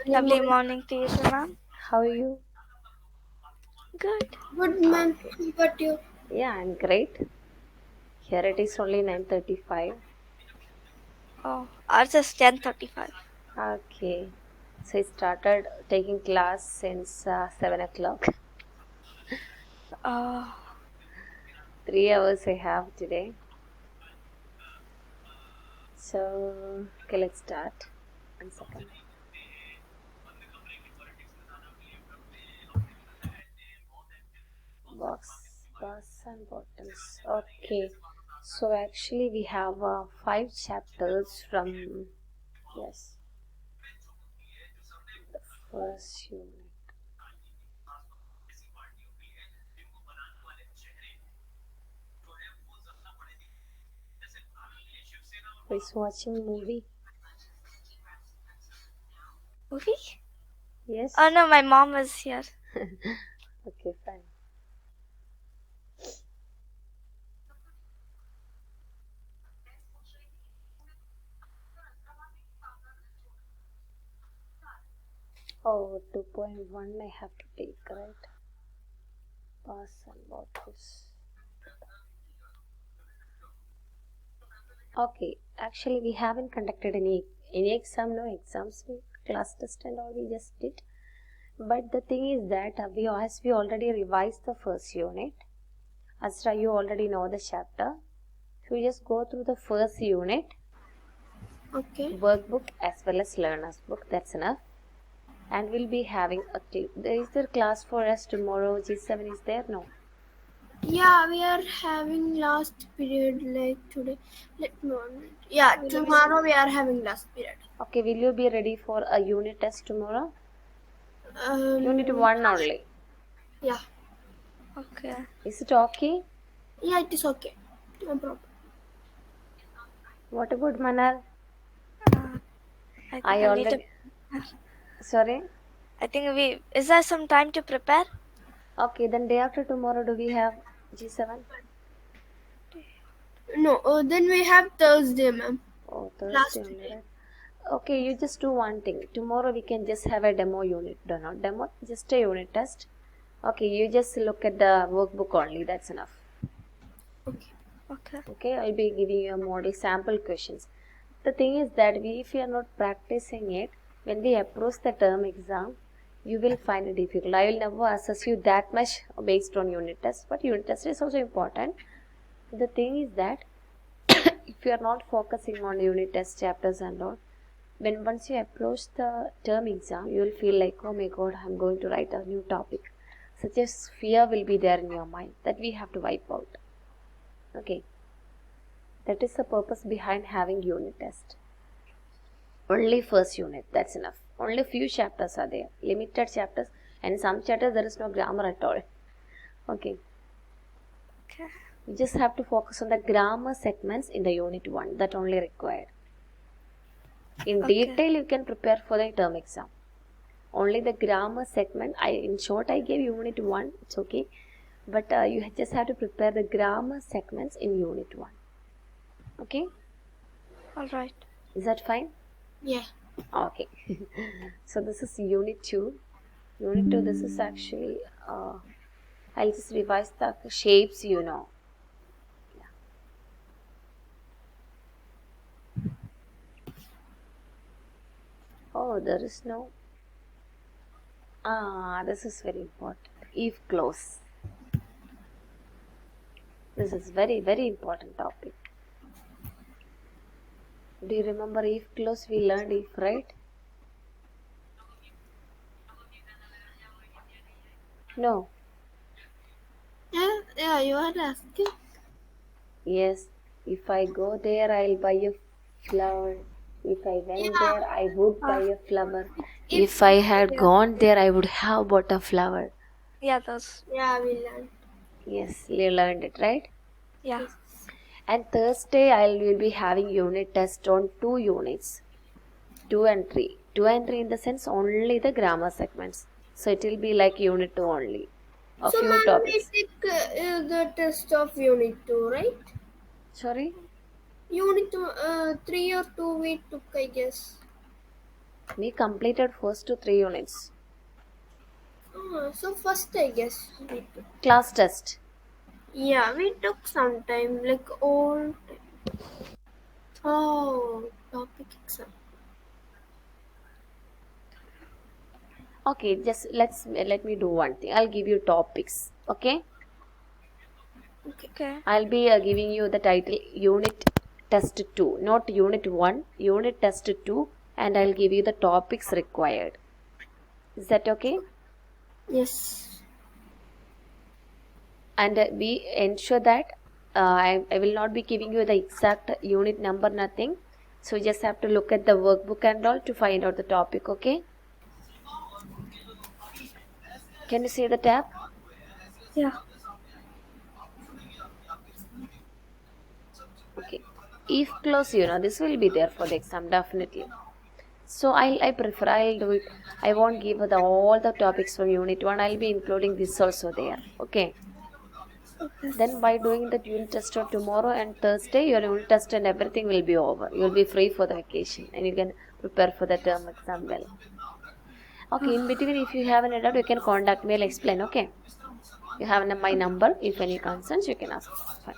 Lovely morning to you, too, ma'am. How are you? Good. Good man, Okay. how about you? Yeah, I'm great. Here it is only 9:35. Oh, ours is 10:35. Okay. So I started taking class since 7 o'clock. Uh, 3 hours I have today. So, okay, let's start. 1 second. Box and bottles. Okay. So actually we have 5 chapters from, yes, the first unit. Is watching movie? movie? Oh Yes. no, my mom is here. Okay, fine. Oh, 2.1 I have to take, right? Pass and bottles. Okay, actually we haven't conducted any exam, no exams, we class test and all we just did. But the thing is that as we already revised the first unit, Asra, you already know the chapter. So we just go through the first unit, Okay. workbook as well as learner's book. That's enough. And we'll be having is there class for us tomorrow? G7 is there? No. Yeah, we are having last period like today. Let me one minute. Yeah, tomorrow we are having last period. Okay, will you be ready for a unit test tomorrow? Unit Um, 1 only. yeah, Okay. Is it okay? yeah, it is okay. No problem. What about Manar? Uh, I think I I need to. already. Sorry? I think we. Is there some time to prepare? Okay, then day after tomorrow, do we have G7? No, then we have Thursday, ma'am. Oh, Thursday Last only, day. right? Okay, you just do one thing. Tomorrow we can just have a demo unit. No, not demo, just a unit test. Okay, you just look at the workbook only. That's enough. Okay. Okay. Okay, I'll be giving you a model sample questions. The thing is that if you are not practicing it, when we approach the term exam, you will find it difficult. I will never assess you that much based on unit test, but unit test is also important. The thing is that if you are not focusing on unit test chapters and all, when once you approach the term exam, you will feel like, oh my god, I'm going to write a new topic. Such a fear will be there in your mind that we have to wipe out. Okay, that is the purpose behind having unit test. Only first unit, that's enough. Only few chapters are there, limited chapters, and some chapters there is no grammar at all. Okay, Okay. you just have to focus on the grammar segments in the unit 1, that only required. In Okay. detail, you can prepare for the term exam. Only the grammar segment, in short, I gave unit 1, it's okay. But you just have to prepare the grammar segments in unit 1. Okay, All right. is that fine? Yeah. Okay. So this is unit 2. Unit 2, this is actually, I'll just revise the shapes, Yeah. Oh, there is no. This is very important. If clause. This is very, very important topic. Do you remember if clause? We learned if, right? No. Yeah, yeah, you are asking. Yes. If I go there, I'll buy a flower. If I went Yeah. there, I would buy a flower. If If I had gone there, I would have bought a flower. Yeah, those. yeah, we learn. Yes, you learned it, right? Yeah. Yes. And Thursday, I will be having unit test on 2 units, 2 and 3. 2 and 3 in the sense only the grammar segments. So it will be like unit 2 only. A So, few ma'am, we topics. take the test of unit 2, right? Sorry? Unit 3 or 2 we took, I guess. We completed first to 3 units. So first I guess we took. Class test. Yeah, we took some time, like all. Oh, topic exam. Okay, just let me do one thing. I'll give you topics. Okay. Okay. I'll be giving you the title Unit Test 2, not Unit 1, Unit Test 2, and I'll give you the topics required. Is that okay? Yes. And we ensure that I will not be giving you the exact unit number, nothing. So you just have to look at the workbook and all to find out the topic, okay? Can you see the tab? Yeah. Okay. If clause, this will be there for the exam, definitely. So I prefer, I'll do it. I won't give all the topics from unit 1. I'll be including this also there. Okay. Okay. Then by doing the unit test on tomorrow and Thursday, your unit test and everything will be over. You'll be free for the vacation and you can prepare for the term exam well. Okay, in between, if you have any doubt, you can contact me. I'll explain. Okay. You have my number. If any concerns, you can ask. Fine.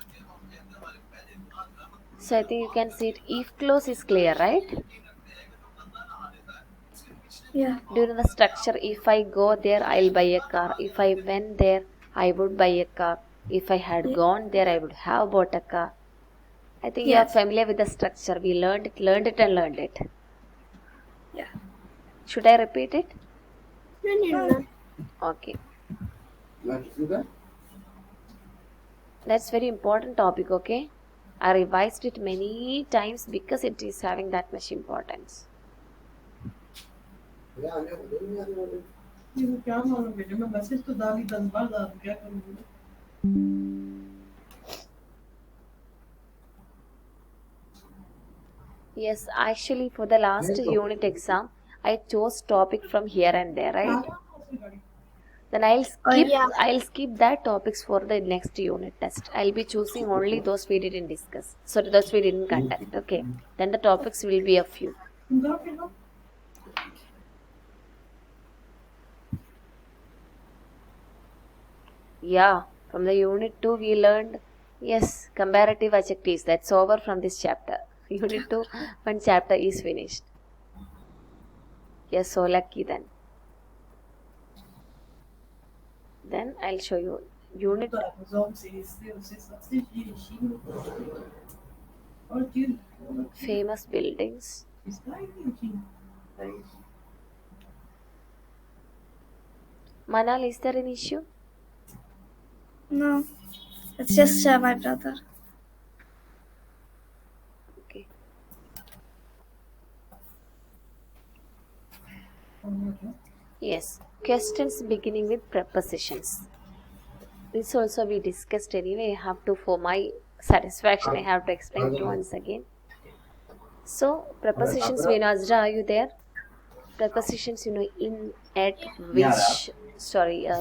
So I think you can see it. If clause is clear, right? Yeah. Do you know the structure? If I go there, I'll buy a car. If I went there, I would buy a car. If I had gone there, I would have bought a car. I think you are Yes. familiar with the structure. We learned it. Yeah. Should I repeat it? No need, ma'am. Okay. That's very important topic, okay? I revised it many times because it is having that much importance. Yes, actually for the last unit exam, I chose topic from here and there, right? Then Yeah. I'll skip that topics for the next unit test. I'll be choosing only those we didn't discuss. So those we didn't conduct. Okay. Then the topics will be a few. Yeah, from the unit 2 we learned, yes, comparative adjectives. That's over from this chapter. Unit 2, one chapter is finished. Yes, so lucky then. Then I'll show you unit famous buildings. Manal, is there an issue? No. It's just my brother. Okay. Yes, questions beginning with prepositions. This also we discussed anyway. I have to, for my satisfaction, I have to explain it once again. So, prepositions, Vinajra, are you there? Prepositions, in, at, which,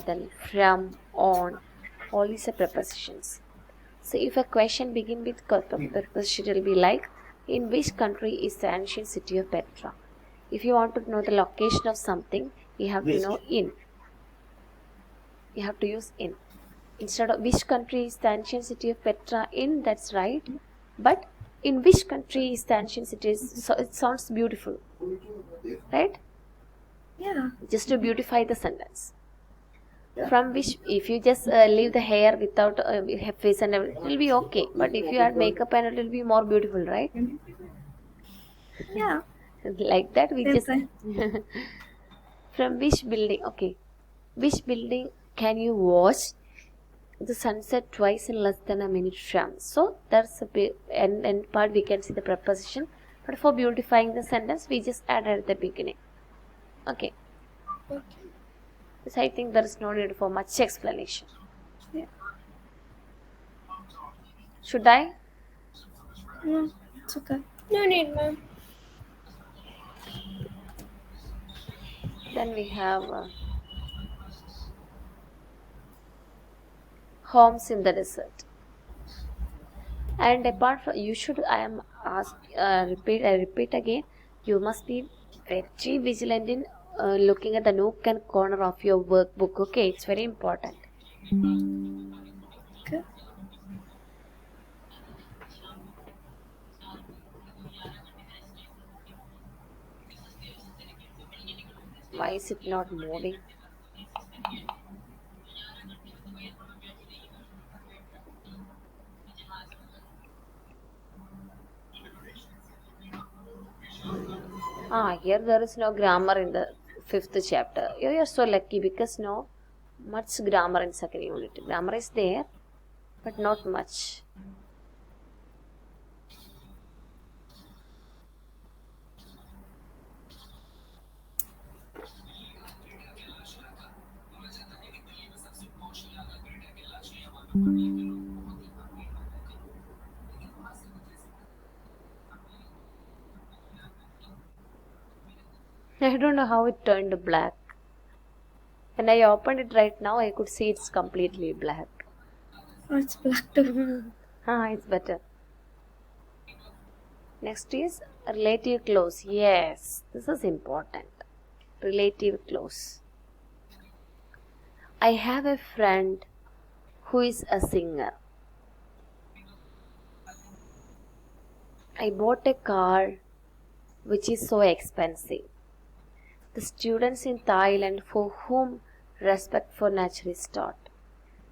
then from, on, all these are prepositions. So, if a question begins with preposition, it will be like, in which country is the ancient city of Petra? If you want to know the location of something, you have to know in. You have to use in. Instead of which country is the ancient city of Petra in, that's right. But in which country is the ancient city? So it sounds beautiful, right? Yeah. Just to beautify the sentence. From which, if you just leave the hair without face and everything, it will be okay. But if you add makeup and it will be more beautiful, right? Yeah. Like that, we Same just thing. from which building? Okay, which building can you watch the sunset twice in less than a minute from? So that's a bit end part we can see the preposition, but for beautifying the sentence we just add at the beginning. Okay. So I think there is no need for much explanation. Yeah. Should I? No. It's okay. No need, ma'am. Then we have homes in the desert. And apart from, you should, I repeat again, you must be Very vigilant in looking at the nook and corner of your workbook. Okay, it's very important. Okay. Why is it not moving? Here there is no grammar in the fifth chapter. You are so lucky because no much grammar in second unit. Grammar is there, but not much. I don't know how it turned black. When I opened it right now, I could see it's completely black. Oh, it's black too. It's better. Next is relative clause. Yes, this is important. Relative clause. I have a friend who is a singer. I bought a car which is so expensive. The students in Thailand for whom respect for nature is taught.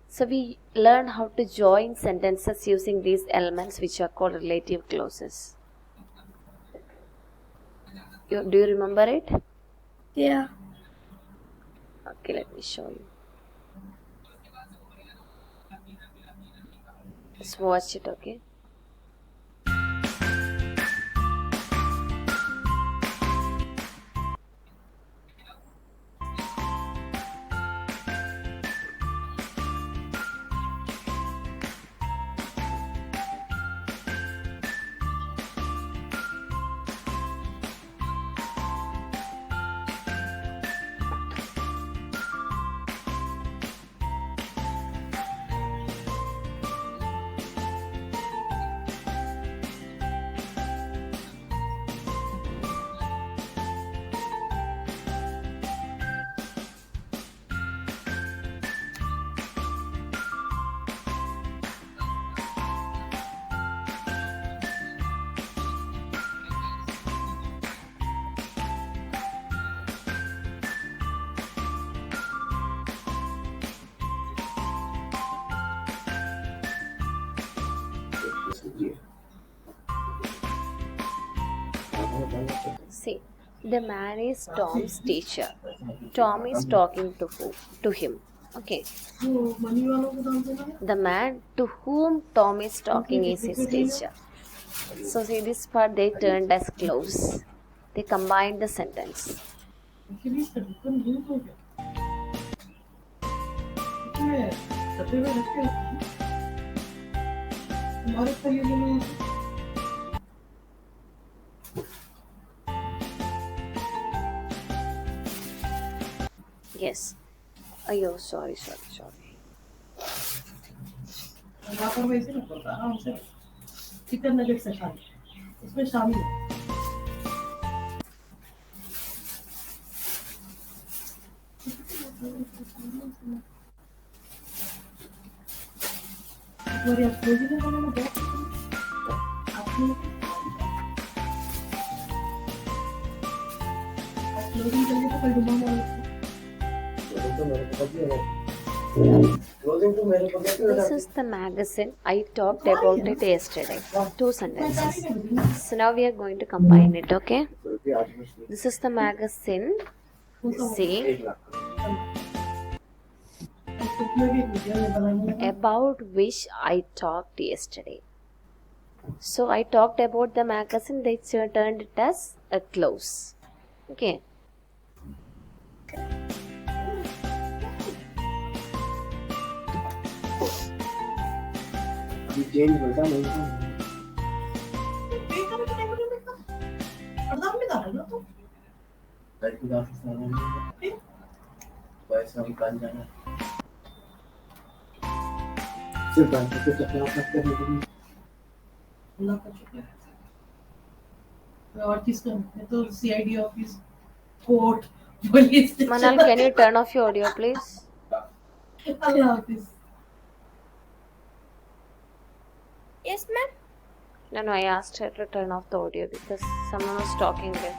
So we learn how to join sentences using these elements which are called relative clauses. Do you remember it? Yeah. Okay, let me show you. Just watch it, okay? See, the man is Tom's teacher. Tom is talking to him. Okay. The man to whom Tom is talking is his teacher. So see this part they turned as clause. They combined the sentence. Yes. Oh, sorry. Chicken nugget से शामिल इसमें शामिल है This is the magazine. I talked about it yesterday. 2 sentences. So now we are going to combine it, okay? This is the magazine. See, about which I talked yesterday. So I talked about the magazine. They turned it as a clause. Okay. और किसका मैं तो CID office, court, police Manal, station. can you turn off your audio, please? Allah Hafiz. Yes, ma'am. No, I asked her to turn off the audio because someone was talking there.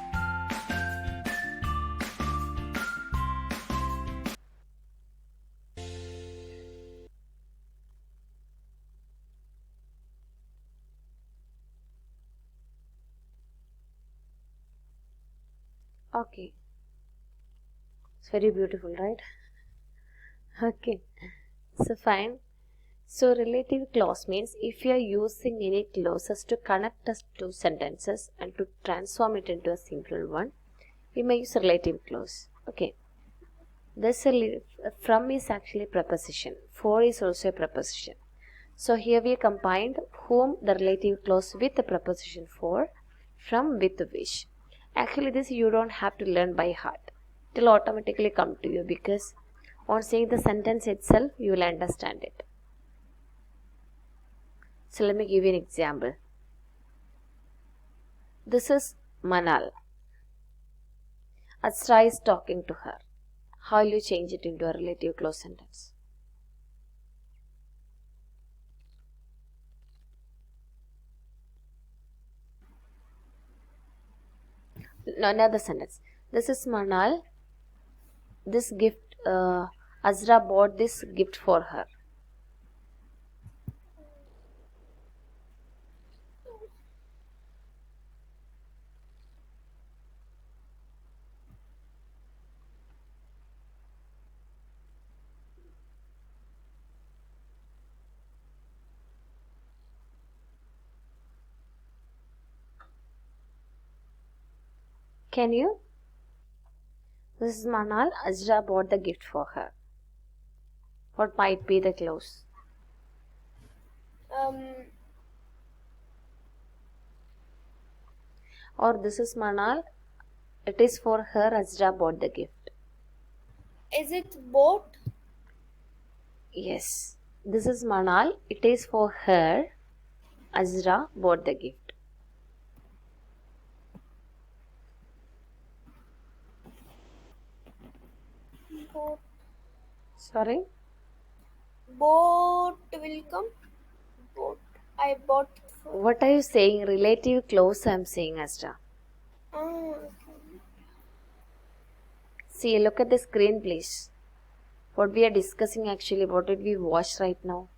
Okay. It's very beautiful, right? Okay. So fine. So relative clause means if you are using any clauses to connect us two sentences and to transform it into a simple one, we may use relative clause. Okay. This from is actually preposition. For is also a preposition. So here we combined whom the relative clause with the preposition for, from with which. Actually this you don't have to learn by heart. It will automatically come to you because on seeing the sentence itself you will understand it. So let me give you an example. This is Manal. Asra is talking to her. How will you change it into a relative clause sentence? No, another sentence. This is Manal. This gift, Azra bought this gift for her. Can you? This is Manal. Azra bought the gift for her. What might be the clause? Or this is Manal. It is for her. Azra bought the gift. Is it bought? Yes. This is Manal. It is for her. Azra bought the gift. Bought. Sorry? Bought will come. Bought. I bought it for. What are you saying? Relative clause I am saying, Azra. Okay. See, look at the screen, please. What we are discussing actually, what did we watch right now?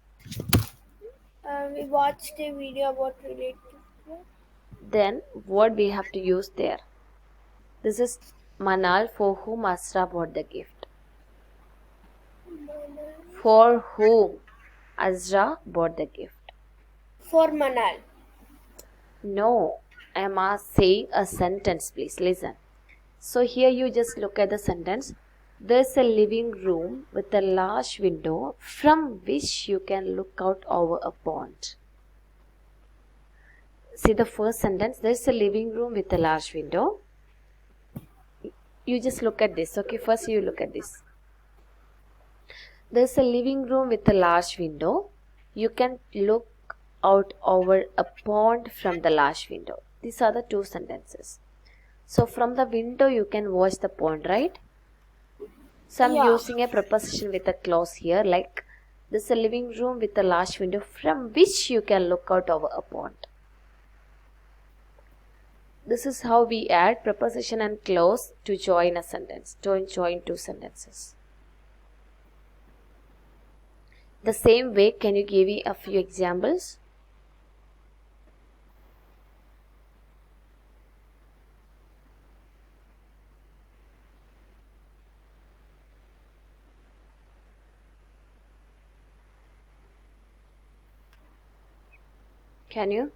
We watched a video about relative. Then, what we have to use there? This is Manal for whom Asra bought the gift. For whom Azra bought the gift. For Manal. No, I am saying a sentence, please listen. So here you just look at the sentence. There's a living room with a large window from which you can look out over a pond. See the first sentence, there's a living room with a large window. You just look at this, okay? First you look at this. There's a living room with a large window. You can look out over a pond from the large window. These are the two sentences. So from the window you can watch the pond, right? So I'm using a preposition with a clause here like this is a living room with a large window from which you can look out over a pond. This is how we add preposition and clause to join a sentence, to join two sentences. The same way, can you give me a few examples? Can you?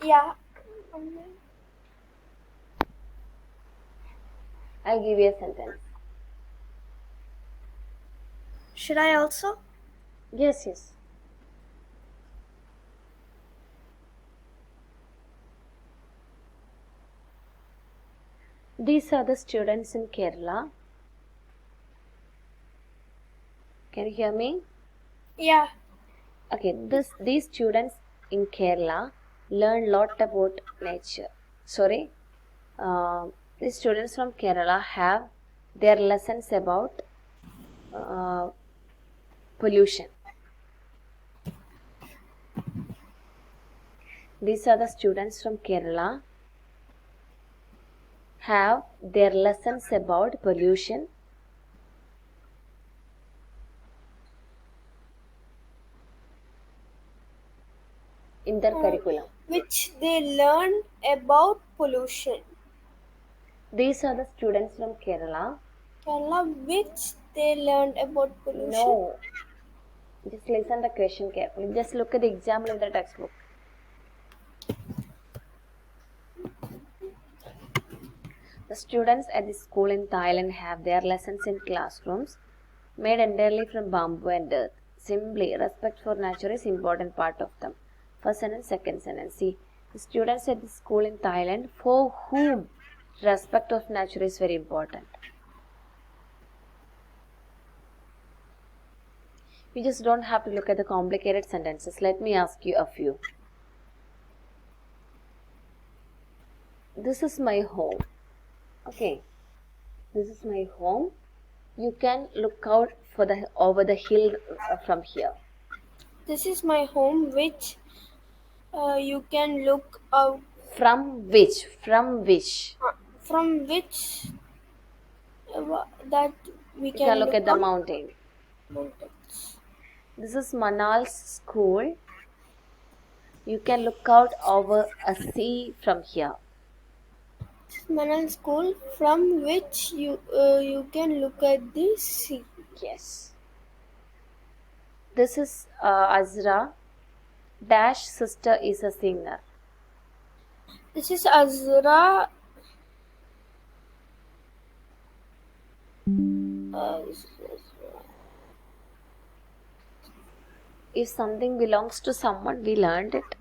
Yeah. I'll give you a sentence. Should I also? Yes. These are the students in Kerala. Can you hear me? Yeah. Okay, these students in Kerala learn lot about nature. sorry, the students from Kerala have their lessons about pollution. These are the students from Kerala have their lessons about pollution in their curriculum. Which they learn about pollution. These are the students from Kerala. Kerala, which they learned about pollution. No. Just listen the question carefully. Just look at the example in the textbook. The students at the school in Thailand have their lessons in classrooms made entirely from bamboo and earth. Simply, respect for nature is important part of them. First sentence, second sentence. See, the students at the school in Thailand for whom respect of nature is very important. You just don't have to look at the complicated sentences. Let me ask you a few. This is my home. Okay, this is my home. You can look out for over the hill from here. This is my home, which you can look out. From which? From which? From which that we You can look at the out mountain. mountains. This is Manal's school. You can look out over a sea from here. Manal school, from which you can look at the sea. Yes. This is Azra. Dash sister is a singer. This is Azra. If something belongs to someone, we learned it.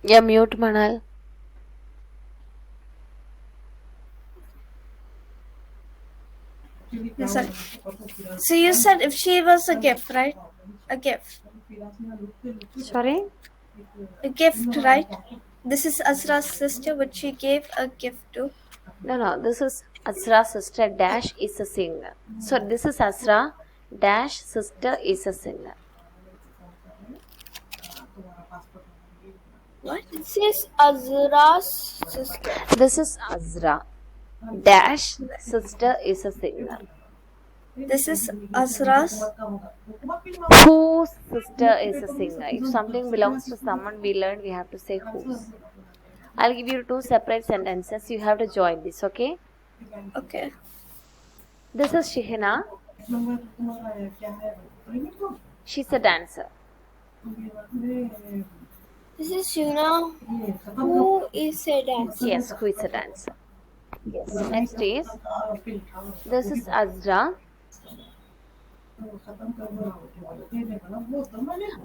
Yeah, mute Manal. Yes, sir. So you said if she was a gift, right? A gift. Sorry? A gift, right? This is Azra's sister, which she gave a gift to. No. This is Azra's sister. Dash is a singer. So this is Azra. Dash sister is a singer. What? This is Azra's sister. This is Azra. Dash sister is a singer. This is Azra's. Whose sister is a singer? If something belongs to someone, we learned we have to say whose. I'll give you two separate sentences. You have to join this, okay? Okay. This is Shihina. She's a dancer. This is Shuna, who is a dancer. Yes, who is a dancer. Yes. Next is, this is Azra.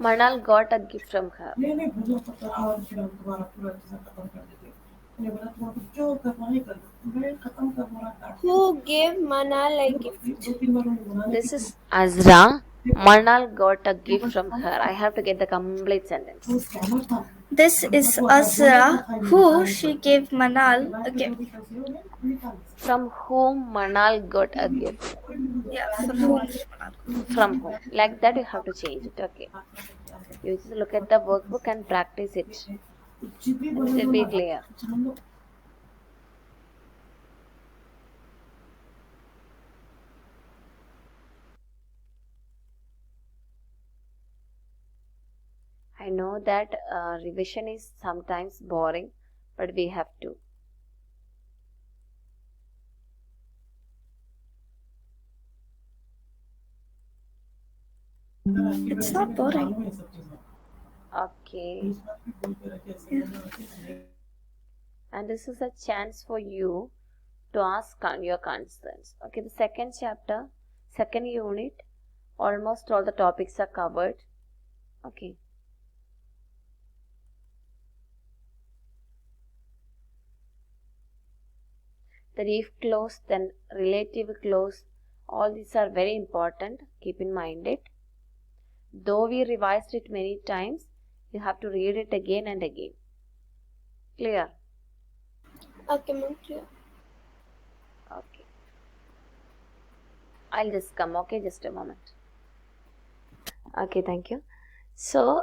Manal got a gift from her. Who gave Manal a gift? This is Azra. Manal got a gift from her. I have to get the complete sentence. This is Azra, who she gave Manal a gift. From whom Manal got a gift? Yeah, from whom? From whom? Like that you have to change it, okay? You just look at the workbook and practice it. And it will be clear. I know that revision is sometimes boring, but we have to. It's not boring. Okay. And this is a chance for you to ask your concerns. Okay, the second chapter, second unit, almost all the topics are covered. Okay. the if clause, then relative clause. All these are very important. Keep in mind it. Though we revised it many times, you have to read it again and again. Clear? Okay, ma'am. Clear. Okay. I'll just come, okay? Just a moment. Okay, thank you. So,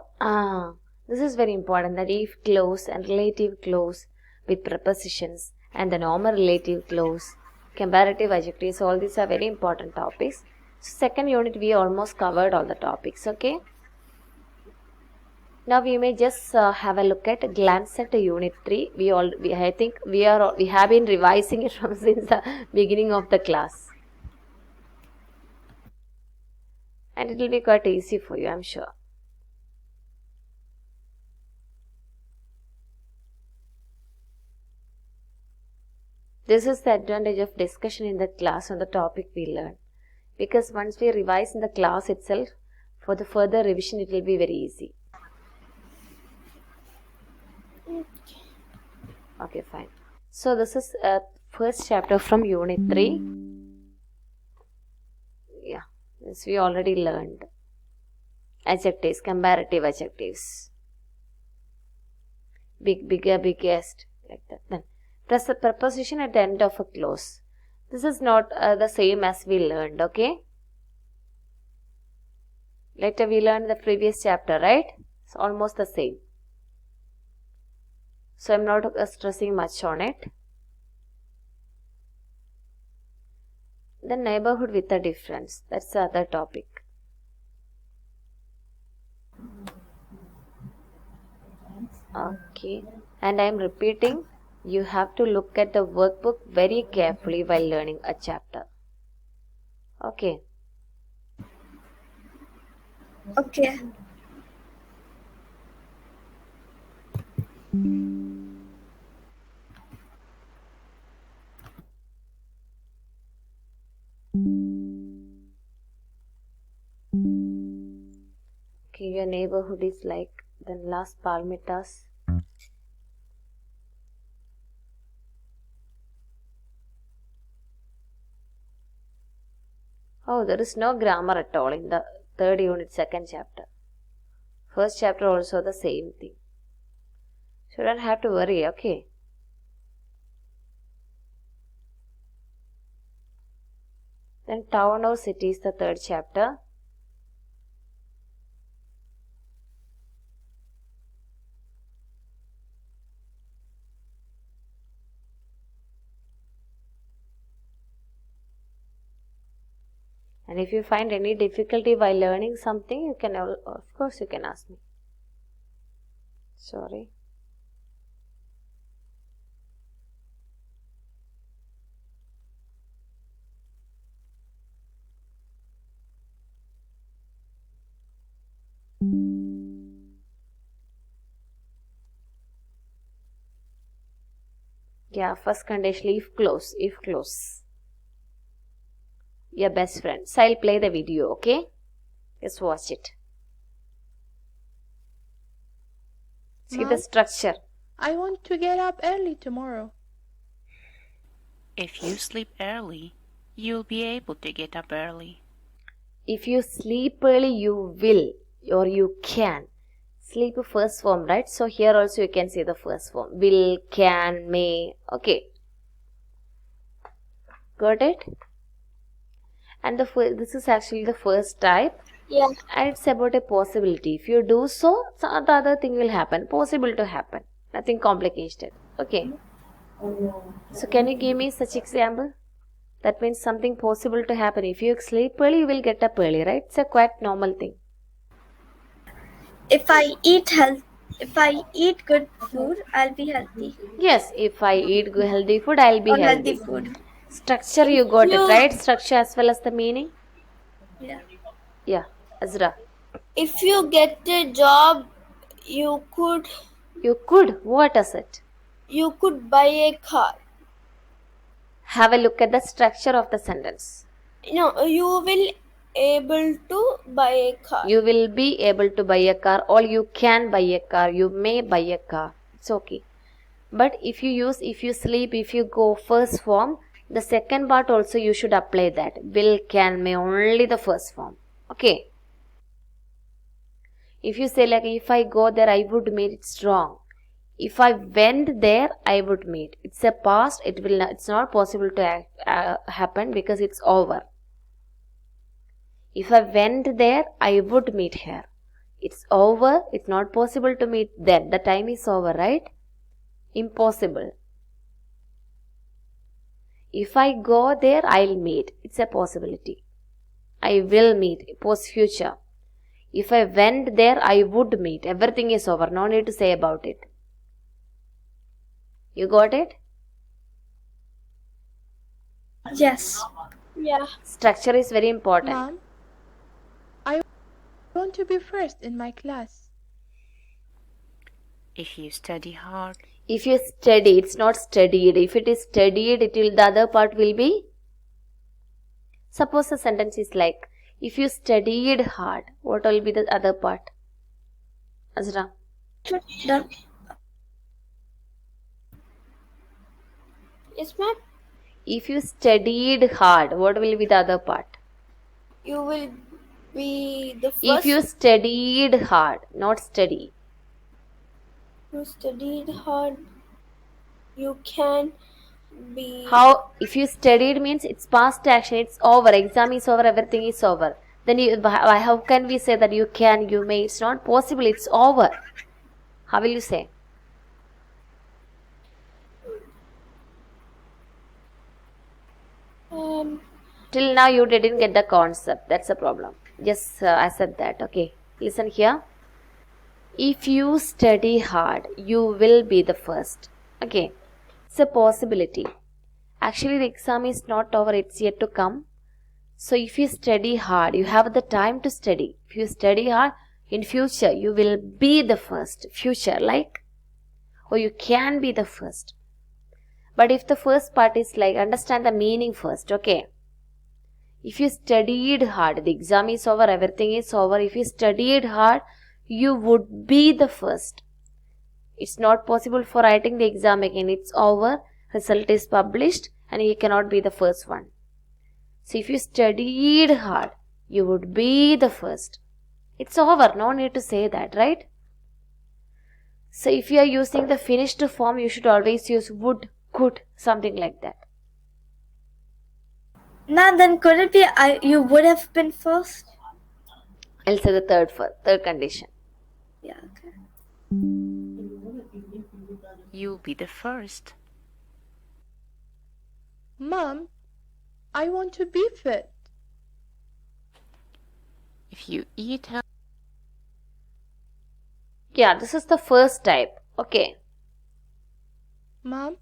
this is very important, that if clause and relative clause with prepositions and the normal relative clause, comparative adjectives, all these are very important topics. So, second unit we almost covered all the topics, okay? Now we may just have a look at glance at unit 3. I think we have been revising it from since the beginning of the class. And it will be quite easy for you, I'm sure. This is the advantage of discussion in the class on the topic we learn. Because once we revise in the class itself, for the further revision it will be very easy. Okay, fine. So this is first chapter from unit 3. Yeah, this we already learned. Adjectives, comparative adjectives. Big, bigger, biggest, like that. Then press the preposition at the end of a clause. This is not the same as we learned, okay? Later we learned the previous chapter, right? It's almost the same. So I'm not stressing much on it. The neighborhood with a difference. That's the other topic. Okay. And I'm repeating, you have to look at the workbook very carefully while learning a chapter. Okay. Okay. Okay, your neighborhood is like the Las Palmitas. Oh, there is no grammar at all in the third unit, second chapter. First chapter also the same thing. So you don't have to worry, okay? Then town or city is the third chapter. And if you find any difficulty while learning something, you can, of course, you can ask me. Sorry. Yeah, first condition, if close, if close. Your best friend. So I'll play the video, okay? Just watch it. See the Mom? structure. I want to get up early tomorrow. If you sleep early, you'll be able to get up early. If you sleep early, you will or you can. Sleep first form, right? So here also you can say the first form. Will, can, may. Okay. Got it? And this is actually the first type. Yeah. And it's about a possibility. If you do so, the other thing will happen. Possible to happen. Nothing complicated. Okay. So can you give me such example? That means something possible to happen. If you sleep early, you will get up early, right? It's a quite normal thing. If I eat good food, I'll be healthy. Yes, if I eat healthy food, I'll be Or healthy. healthy food. Structure, you got it, right? Structure as well as the meaning. Yeah. Yeah, Azra. If you get a job, you could You could. What is it? buy a car. Have a look at the structure of the sentence. No, you will able to buy a car. You will be able to buy a car, or you can buy a car. You may buy a car. It's okay. But if you sleep, if you go first form, the second part also you should apply that. Will, can, may, only the first form. Okay. If you say like, if I go there, I would meet, it's wrong. If I went there, I would meet. It's a past, it's not possible to happen because it's over. If I went there, I would meet her. It's over, it's not possible to meet then. The time is over, right? Impossible. If I go there, I'll meet. It's a possibility. I will meet. Post future. If I went there, I would meet. Everything is over. No need to say about it. You got it? Yes. Yeah. Structure is very important. Mom, I want to be first in my class. If you study hard, If you study, it's not studied. If it is studied, the other part will be. Suppose the sentence is like, if you studied hard, what will be the other part? Azra. Done. Yes, ma'am. If you studied hard, what will be the other part? You will be the first. If you studied hard, not study. You studied hard, you can be. How? If you studied means it's past action, it's over, exam is over, everything is over. Then how can we say that you can, you may? It's not possible, it's over. How will you say? Till now you didn't get the concept. That's the problem. Just I said that. Okay. Listen here. If you study hard, you will be the first. Okay. It's a possibility. Actually, the exam is not over. It's yet to come. So if you study hard, you have the time to study. If you study hard, in future, you will be the first. Future, like, or you can be the first. But if the first part is like, understand the meaning first, okay? If you studied hard, the exam is over, everything is over. If you studied hard, you would be the first. It's not possible for writing the exam again. It's over, result is published, and you cannot be the first one. So if you studied hard, you would be the first. It's over, no need to say that, right? So if you are using the finished form, you should always use would, could, something like that. Now then, could it be you would have been first? I'll say the third condition. Yeah, okay. you'll be the first. Mom, I want to be fit. If you eat healthy, Yeah, this is the first type. Okay. Mom,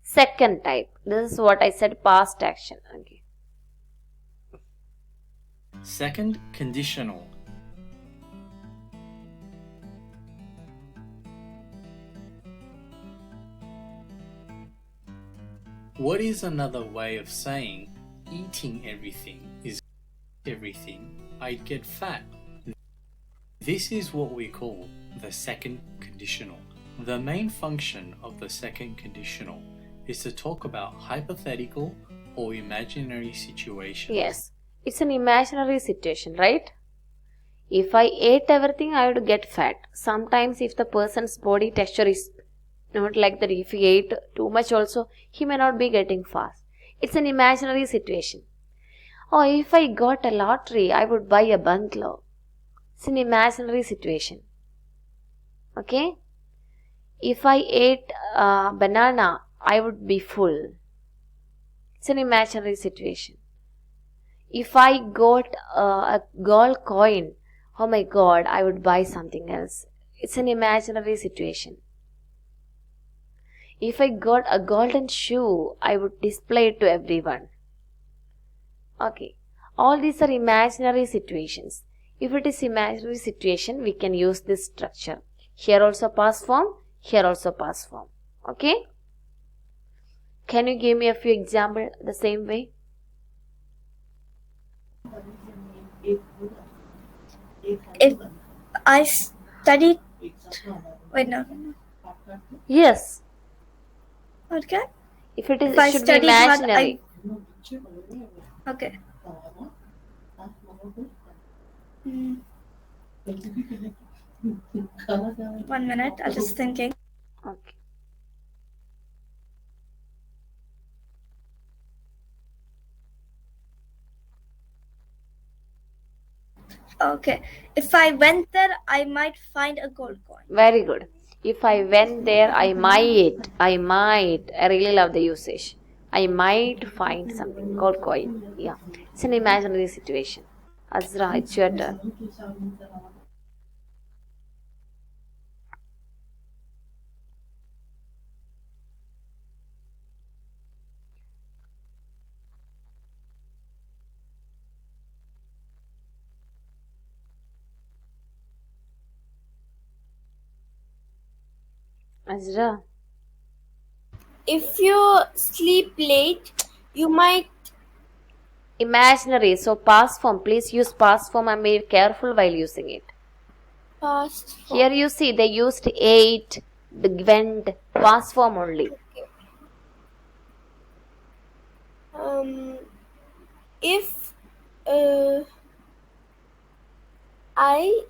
Second type. This is what I said, past action. Okay. Second conditional. What is another way of saying eating everything is everything, I'd get fat? This is what we call the second conditional. The main function of the second conditional is to talk about hypothetical or imaginary situations. Yes. It's an imaginary situation, right? If I ate everything, I would get fat. Sometimes if the person's body texture is not like that, if he ate too much also, he may not be getting fat. It's an imaginary situation. Or if I got a lottery, I would buy a bungalow. It's an imaginary situation. Okay? If I ate a banana, I would be full. It's an imaginary situation. If I got a gold coin, oh my god, I would buy something else. It's an imaginary situation. If I got a golden shoe, I would display it to everyone. Okay. All these are imaginary situations. If it is imaginary situation, we can use this structure. Here also past form, here also past form. Okay? Can you give me a few examples the same way? If I studied. Wait, no. Yes. Okay. If it is, If it I should be studied hard, imaginary. Okay. Hmm. 1 minute. I'm just thinking. Okay. Okay. If I went there, I might find a gold coin. Very good. If I went there, I might. I really love the usage. I might find something. Gold coin. Yeah. It's an imaginary situation. Azra, it's your turn. Azra. If you sleep late, you might Imaginary. So past form. Please use past form and be careful while using it. fast Here form. you see they used ate, went, past form only. If I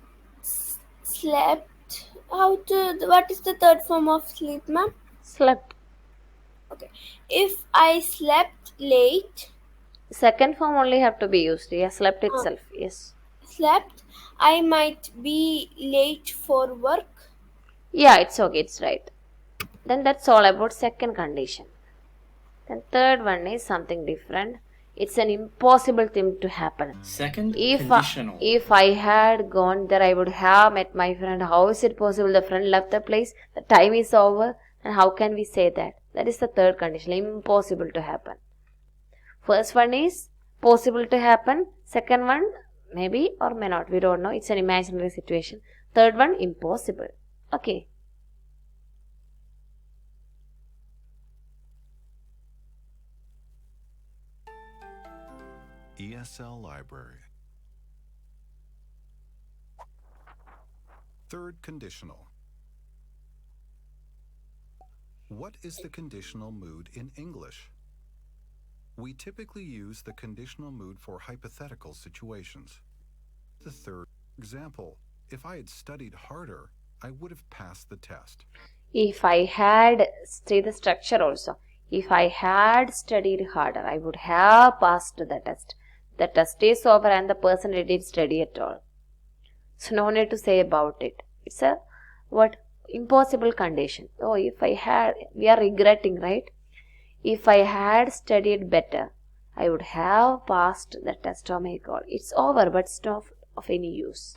slept, what is the third form of sleep, ma'am? Slept. Okay. If I slept late, Second form only have to be used. Yeah, slept itself. Yes. I might be late for work. Yeah, it's okay. It's right. Then that's all about second condition. Then third one is something different. It's an impossible thing to happen. Second If conditional. if I had gone there, I would have met my friend. How is it possible? The friend left the place. The time is over. And how can we say that? That is the third condition. Impossible to happen. First one is possible to happen. Second one maybe or may not. We don't know. It's an imaginary situation. Third one impossible. Okay. ESL Library. Third conditional. What is the conditional mood in English? We typically use the conditional mood for hypothetical situations. The third example, if I had studied harder, I would have passed the test. If I had, see the structure also. If I had studied harder, I would have passed the test. The test is over and the person didn't study at all. So no need to say about it. It's a what impossible condition. Oh, if I had, we are regretting, right? If I had studied better, I would have passed the test. Oh my God, it's over, but it's not of any use.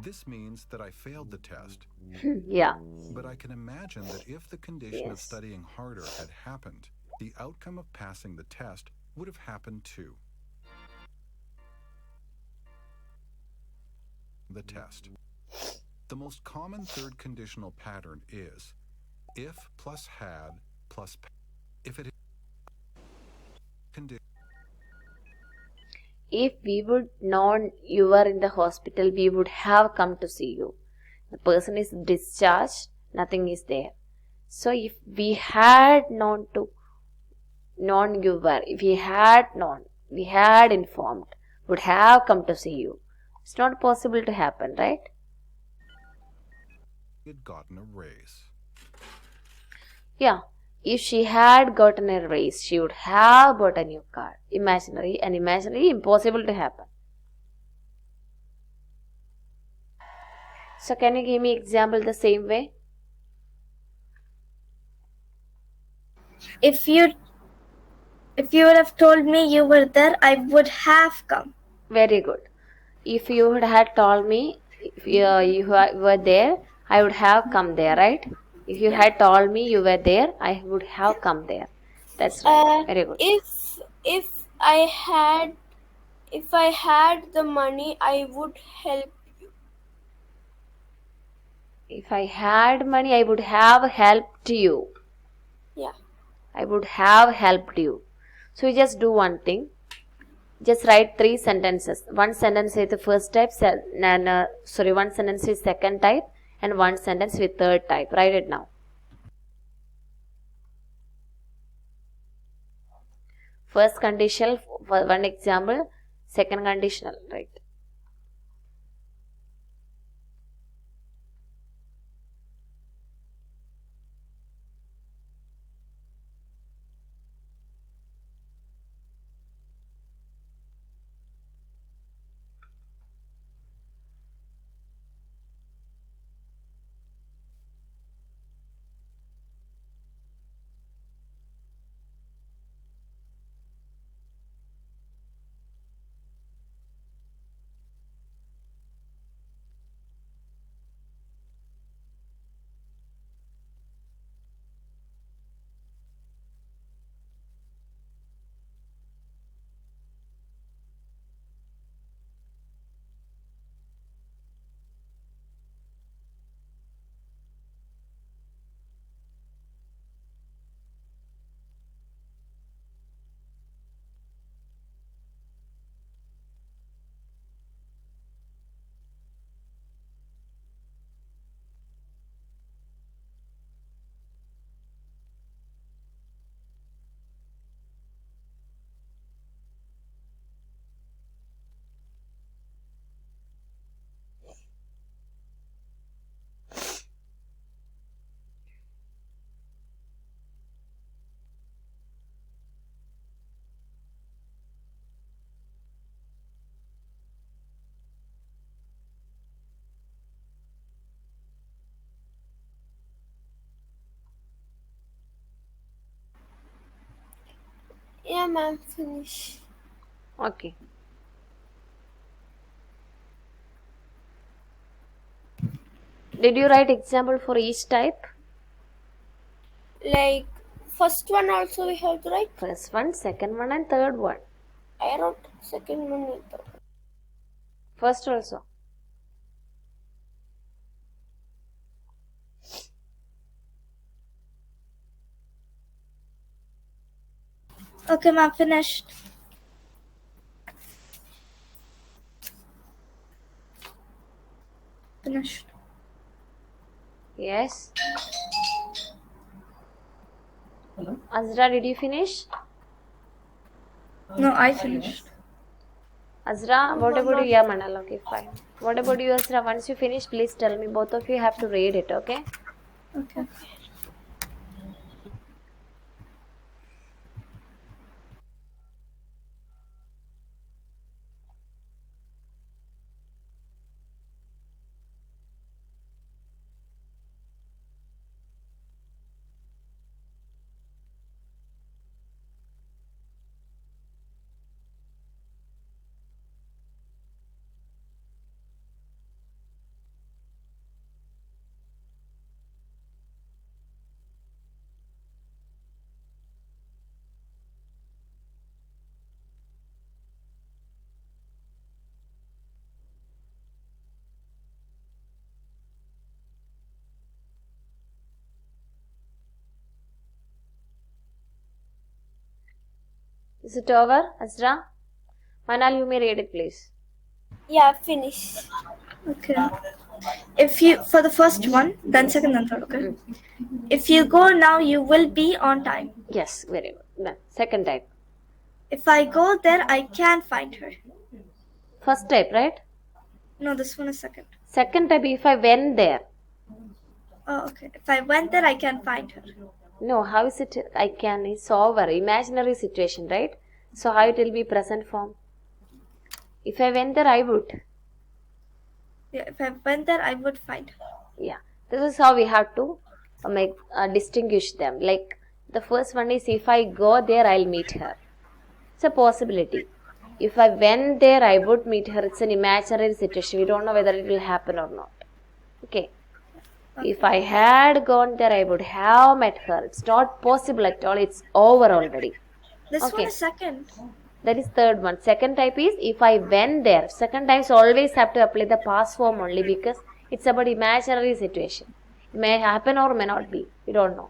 This means that I failed the test. Yeah. But I can imagine that if the condition of Yes. studying harder had happened, the outcome of passing the test would have happened too. The test. The most common third conditional pattern is if plus had plus if it condition. If we would known you were in the hospital, we would have come to see you. The person is discharged, nothing is there. So if we had known you were, if we had known, we had informed, would have come to see you. It's not possible to happen, right? Had gotten a raise. Yeah. If she had gotten a raise, she would have bought a new car. Imaginary and imaginary, impossible to happen. So can you give me example the same way? If you would have told me you were there, I would have come. Very good. If you had told me if you were there, I would have come there, right? If you had told me you were there, I would have come there. That's right. Very good. If I had the money, I would help you. If I had money, I would have helped you. Yeah. I would have helped you. So we just do one thing. Just write 3 sentences. One sentence is the first type, one sentence is second type, and one sentence with third type. Write it now. First conditional, one example. Second conditional, right? Yeah, ma'am, finish. Okay. Did you write example for each type? Like, first one also we have to write. First one, second one, and third one. I wrote second one and third. First also. Okay, ma'am, finished. Finished. Yes. Hello? Azra, did you finish? No, I finished. Azra, what about you? Yeah, Manal. Okay, fine. What about you, Azra? Once you finish, please tell me. Both of you have to read it, okay? Okay. Is it over, Azra? Manal, you may read it, please. Yeah, finish. Okay. If you for the first one, then second and third. Okay. If you go now, you will be on time. Yes, very good. Done. Second type. If I go there, I can find her. First type, right? No, this one is second. Second type, if I went there. Oh, okay. If I went there, I can find her. No, how is it? I can. It's over. Imaginary situation, right? So how it will be present form? If I went there, I would. Yeah, if I went there, I would find her. Yeah. This is how we have to make distinguish them. Like the first one is if I go there, I'll meet her. It's a possibility. If I went there, I would meet her. It's an imaginary situation. We don't know whether it will happen or not. Okay. If I had gone there, I would have met her. It's not possible at all. It's over already. This Okay. one is second. That is third one. Second type is if I went there. Second types always have to apply the past form only because it's about imaginary situation. It may happen or may not be. We don't know.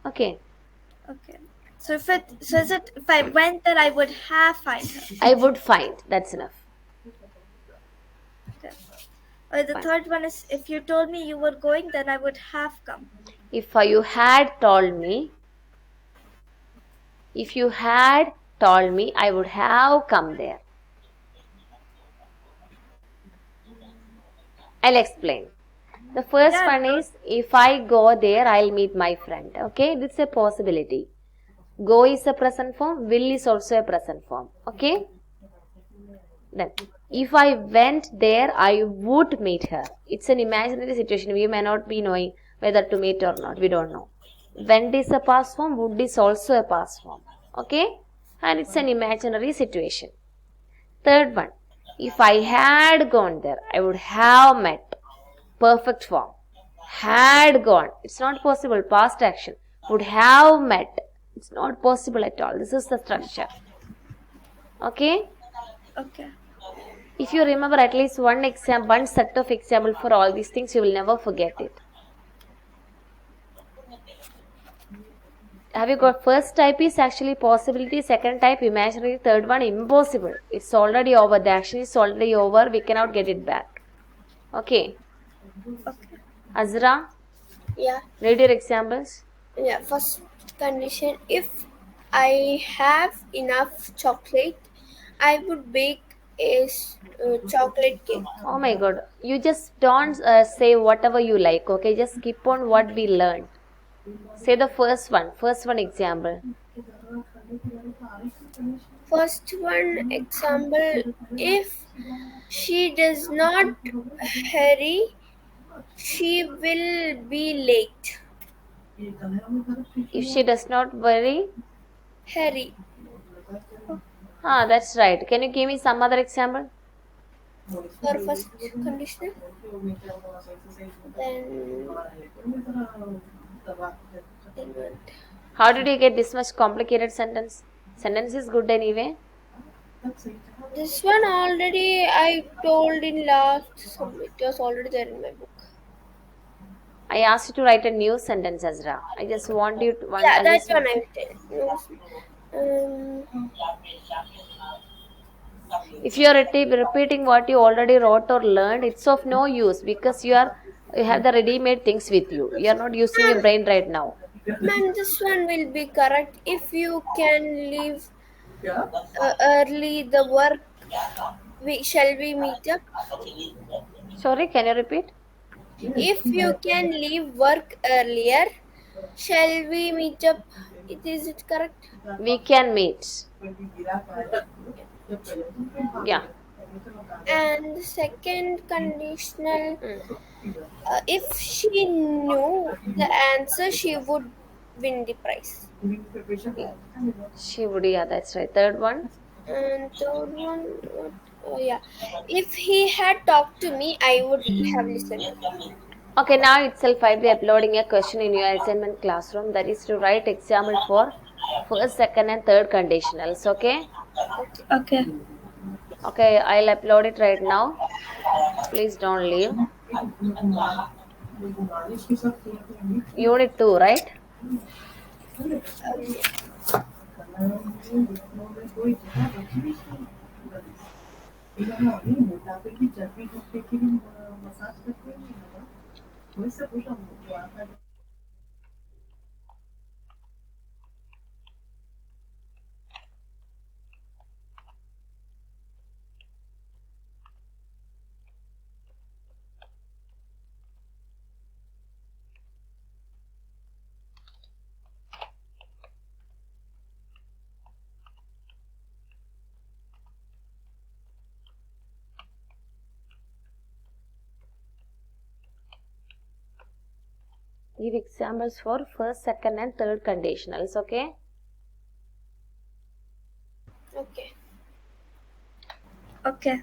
Okay. Okay. So is it if I went there, I would have find her. I would find. That's enough. Okay. Or the third one is, if you told me you were going, then I would have come. If you had told me, I would have come there. I'll explain. The first one is, if I go there, I'll meet my friend. Okay, this is a possibility. Go is a present form, will is also a present form. Okay. Then, if I went there, I would meet her. It's an imaginary situation. We may not be knowing whether to meet or not. We don't know. Went is a past form, would is also a past form. Okay? And it's an imaginary situation. Third one. If I had gone there, I would have met. Perfect form. Had gone. It's not possible. Past action. Would have met. It's not possible at all. This is the structure. Okay? Okay. If you remember at least one set of example for all these things, you will never forget it. Have you got? First type is actually possibility, second type imaginary, third one impossible. It's already over. The action is already over. We cannot get it back. Okay. Azra, Yeah. read your examples. Yeah. First condition: if I have enough chocolate, I would bake a chocolate cake. Oh my god. You just don't say whatever you like. Okay. Just keep on what we learned. Say the first one. First one example. First one example: if she does not hurry, she will be late. If she does not worry. Hurry. That's right. Can you give me some other example? For first condition, then How did you get this much complicated sentence? Sentence is good anyway. this one already I told in last submit. It was already there in my book. I asked you to write a new sentence, Azra. I just want you to... Yeah, that one I will tell. If you are repeating what you already wrote or learned, it's of no use because you have the ready-made things with you. You are not using your brain right now. Ma'am, this one will be correct. If you can leave early the work, shall we meet up? Sorry, can you repeat? If you can leave work earlier, shall we meet up? Is it correct? We can meet. Yeah. And the second conditional, if she knew the answer, she would win the prize. She would, yeah, that's right. Third one. And third one, yeah. If he had talked to me, I would have listened to him. Okay, now itself I'll be uploading a question in your assignment classroom, that is to write example for first, second and third conditionals. Okay? Okay. Okay, I'll upload it right now. Please don't leave. Unit 2, right? Give examples for first, second and third conditionals. Okay? Okay. Okay.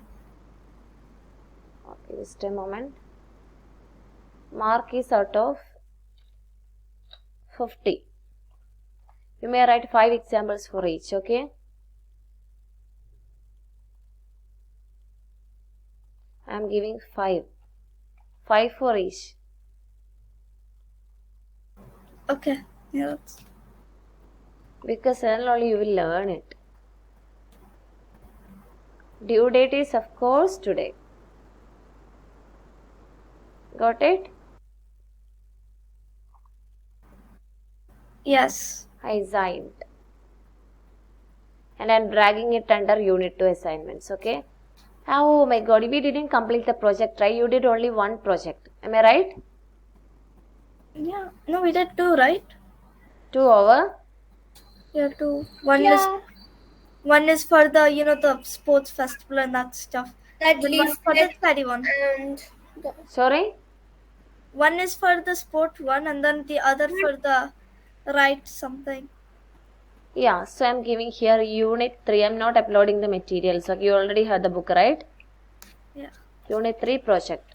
Okay, just a moment. Mark is out of 50. You may write 5 examples for each. Okay? I am giving 5. 5 for each. Okay. Yeah. Because then only you will learn it. Due date is of course today. Got it? Yes. I signed. And I'm dragging it under Unit 2 assignments, okay? Oh my god, we didn't complete the project, right? You did only one project. Am I right? Yeah. No, we did 2, right? 2 over? Yeah, 2. Yeah. One is for the the sports festival and that stuff. That Then one for the leaflet study one. and the Sorry? One is for the sport one, and then the other for the write something. Yeah, so I'm giving here Unit 3. I'm not uploading the materials. Okay, you already heard the book, right? Yeah. Unit 3 project.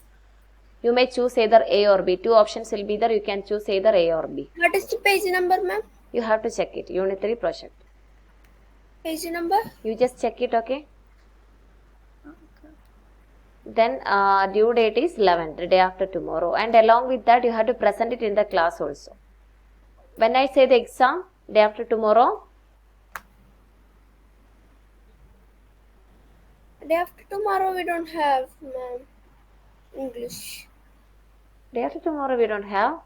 You may choose either A or B. 2 options will be there. You can choose either A or B. what is the page number, ma'am? You have to check it. Unit 3 project. Page number? You just check it, okay? Then due date is 11th, the day after tomorrow. And along with that, you have to present it in the class also. When I say the exam, day after tomorrow, Day after tomorrow we don't have, ma'am, English. day after tomorrow we don't have.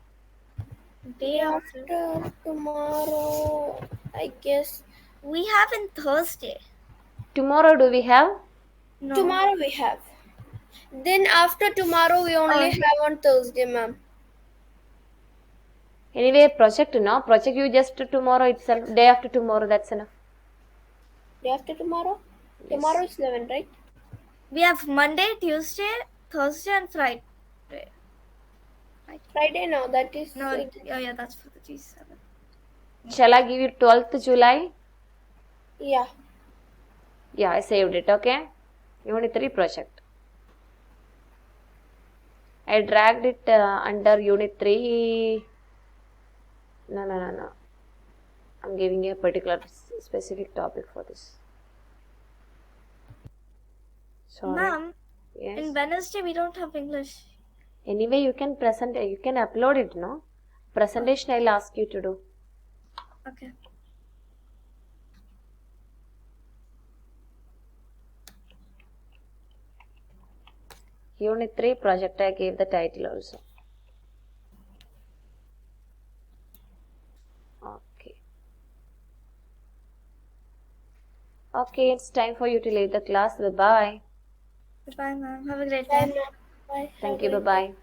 Day after. After tomorrow, I guess. We have in Thursday. Tomorrow do we have? No. Tomorrow we have. Then after tomorrow we only have on Thursday, ma'am. Anyway, project, no? Project you just tomorrow itself, day after tomorrow, that's enough. Day after tomorrow? Yes. Tomorrow is 11, right? We have Monday, Tuesday, Thursday, and Friday. Friday now, that is. No, yeah, that's for the G7. Shall I give you 12th July? Yeah. Yeah, I saved it, okay? Unit 3 project. I dragged it under Unit 3. No. I'm giving you a particular specific topic for this. Sorry. Ma'am, Yes. in Wednesday we don't have English. Anyway, you can present, you can upload it, no? Presentation I'll ask you to do. Okay. Unit 3 project, I gave the title also. Okay. Okay, it's time for you to leave the class. Bye-bye. Goodbye, ma'am. Have a great Bye, day. ma'am. Bye. Thank Have you. a great Bye-bye.